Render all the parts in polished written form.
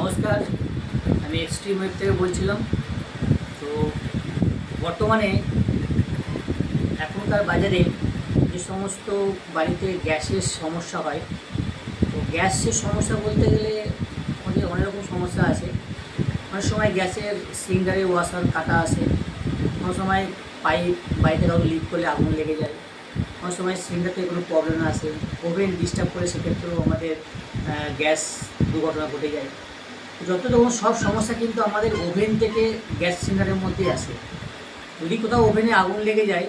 নমস্কার, আমি extreme web থেকে বলছিলাম। তো বর্তমানে এখনকার বাজারে যে সমস্ত বাড়িতে গ্যাসের সমস্যা হয়, তো গ্যাসের সমস্যা বলতে গেলে আমাদের অনেক রকম সমস্যা আছে। অনেক সময় গ্যাসের সিলিন্ডারে ওয়াশার কাটা আসে, কোনো সময় পাইপ বাড়িতে কারো লিক করলে আগুন লেগে যায়, অনেক সময় সিলিন্ডার থেকে কোনো প্রবলেম আসে, ওভেন ডিস্টার্ব করে, সেক্ষেত্রেও আমাদের গ্যাস দুর্ঘটনা ঘটে যায়। যত রকম সব সমস্যা কিন্তু আমাদের ওভেন থেকে গ্যাস সিলিন্ডারের মধ্যে আসে। যদি কোথাও ওভেনে আগুন লেগে যায়,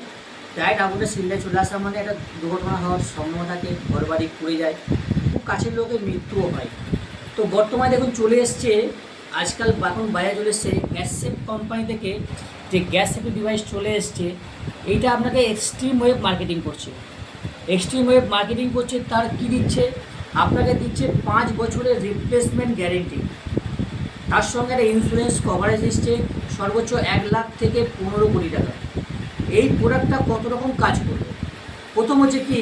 ডাইরেক্ট আগুনটা সিলিন্ডারে চলে আসা মানে একটা দুর্ঘটনা হওয়ার সম্ভাবনা থাকে, ঘরবাড়ি পুড়ে যায়, খুব কাছের লোকের মৃত্যুও হয়। তো বর্তমানে দেখুন চলে এসছে, আজকাল এখন বাজারে চলে এসছে গ্যাস সেফ কোম্পানি থেকে যে গ্যাস সেফটি ডিভাইস চলে এসছে। এইটা আপনাকে এক্সট্রিম ওয়েব মার্কেটিং করছে। এক্সট্রিম ওয়েব মার্কেটিং করছে, তার কী দিচ্ছে? আপনাকে দিচ্ছে 5 বছরের রিপ্লেসমেন্ট গ্যারেন্টি, তার সঙ্গে একটা ইন্স্যুরেন্স কভারেজ দিচ্ছে সর্বোচ্চ 1 লাখ থেকে 15 কোটি টাকা। এই প্রোডাক্টটা কত রকম কাজ করবে? প্রথম হচ্ছে কি,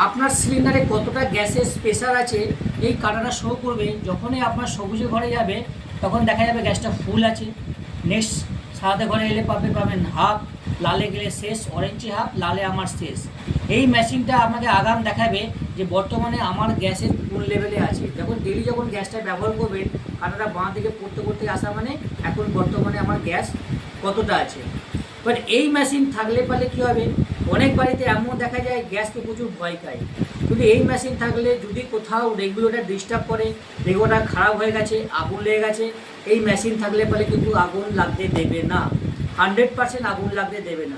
আপনার সিলিন্ডারে কতটা গ্যাসের প্রেশার আছে এই কাটাটা শো করবে। যখনই আপনার সবুজে ঘরে যাবে তখন দেখা যাবে গ্যাসটা ফুল আছে। নেক্সট সাদাতে ঘরে এলে পাবেন হাফ, লালে গেলে শেষ, অরেঞ্জে হাফ, লালে আমার শেষ। এই মেশিনটা আপনাকে আগাম দেখাবে যে বর্তমানে আমার গ্যাসের কোন লেভেলে আছে। যখন ডেলি যখন গ্যাসটা ব্যবহার করবেন, কাটাটা বাঁ দিকে পড়তে আসা মানে এখন বর্তমানে আমার গ্যাস কতটা আছে। বাট এই মেশিন থাকলে পারে কী হবে, অনেক বাড়িতে এমন দেখা যায় গ্যাসকে প্রচুর ভয় খায়। কিন্তু এই মেশিন থাকলে যদি কোথাও রেগুলেটর ডিস্টার্ব করে, রেগুলেটর খারাপ হয়ে গেছে, আগুন লেগে গেছে, এই মেশিন থাকলে পারে কিন্তু আগুন লাগতে দেবে না, 100% আগুন লাগতে দেবে না।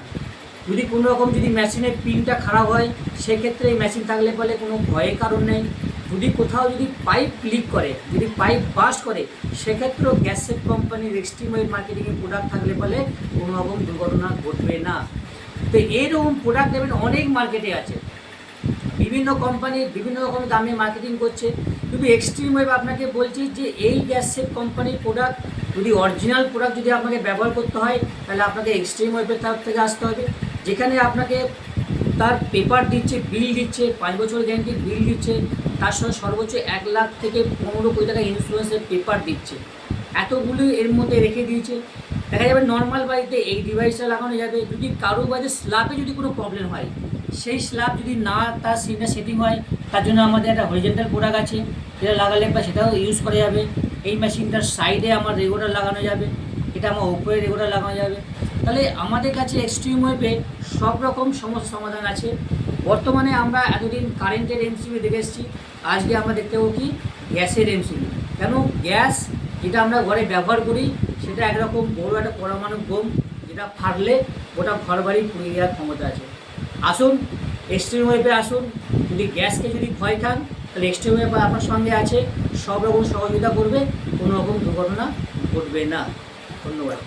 যদি কোনো রকম যদি মেশিনের পিনটা খারাপ হয়, সেক্ষেত্রে এই মেশিন থাকলে পারে কোনো ভয়ের কারণ নেই। যদি কোথাও যদি পাইপ লিক করে, যদি পাইপ বাস্ট করে, সেক্ষেত্রেও গ্যাস সেফ কোম্পানির এক্সট্রিম ওয়েব মার্কেটিংয়ের প্রোডাক্ট থাকলে পারে কোনো রকম দুর্ঘটনা ঘটবে না। তো এইরকম প্রোডাক্ট দেবেন অনেক মার্কেটে আছে, বিভিন্ন কোম্পানি বিভিন্ন রকম দামে মার্কেটিং করছে। কিন্তু এক্সট্রিম ওয়েব আপনাকে বলছি যে এই গ্যাস সেফ কোম্পানির প্রোডাক্ট যদি অরিজিনাল প্রোডাক্ট যদি আপনাকে ব্যবহার করতে হয়, তাহলে আপনাকে এক্সট্রিম ওয়েবের তরফ থেকে আসতে হবে, যেখানে আপনাকে তার পেপার দিচ্ছে, বিল দিচ্ছে, 5 বছর গ্যারান্টি বিল দিচ্ছে, তার সঙ্গে সর্বোচ্চ 1 লাখ থেকে 15 কোটি টাকা ইন্স্যুরেন্সের পেপার দিচ্ছে। এতগুলি এর মধ্যে রেখে দিয়েছে। দেখা যাবে নর্মাল বাড়িতে এই ডিভাইসটা লাগানো যাবে। যদি কারো বাড়িতে স্ল্যাবে যদি কোনো প্রবলেম হয়, সেই স্ল্যাব যদি না তার সিলিন্ডার সেটিং হয়, তার জন্য আমাদের একটা হরিজেন্টাল প্রোডাক্ট আছে, যেটা লাগালে বা সেটাও ইউজ করা যাবে। এই মেশিনটার সাইডে আমার রেগুলেটর লাগানো যাবে, এটা আমার উপরে রেগুলেটর লাগানো যাবে। তাহলে আমাদের কাছে এক্সট্রিম ওয়েবে সব রকম সমস্যার সমাধান আছে। বর্তমানে আমরা এতদিন কারেন্টের এমসিবি দেখে এসেছি, আজকে আমরা দেখতে পাবো কি গ্যাসের এমসিবি। কেন? গ্যাস যেটা আমরা ঘরে ব্যবহার করি, সেটা একরকম বড় একটা পরমাণু বোম, যেটা ফাটলে ওটা ঘর বাড়ি পুড়িয়ে দেওয়ার ক্ষমতা আছে। আসুন এক্সট্রিম ওয়েবে আসুন। যদি গ্যাসকে যদি ভয় খান, তাহলে এক্সট্রিম ওয়েব আপনার সঙ্গে আছে, সব রকম সহযোগিতা করবে, কোনো রকম দুর্ঘটনা ঘটবে না। ধন্যবাদ।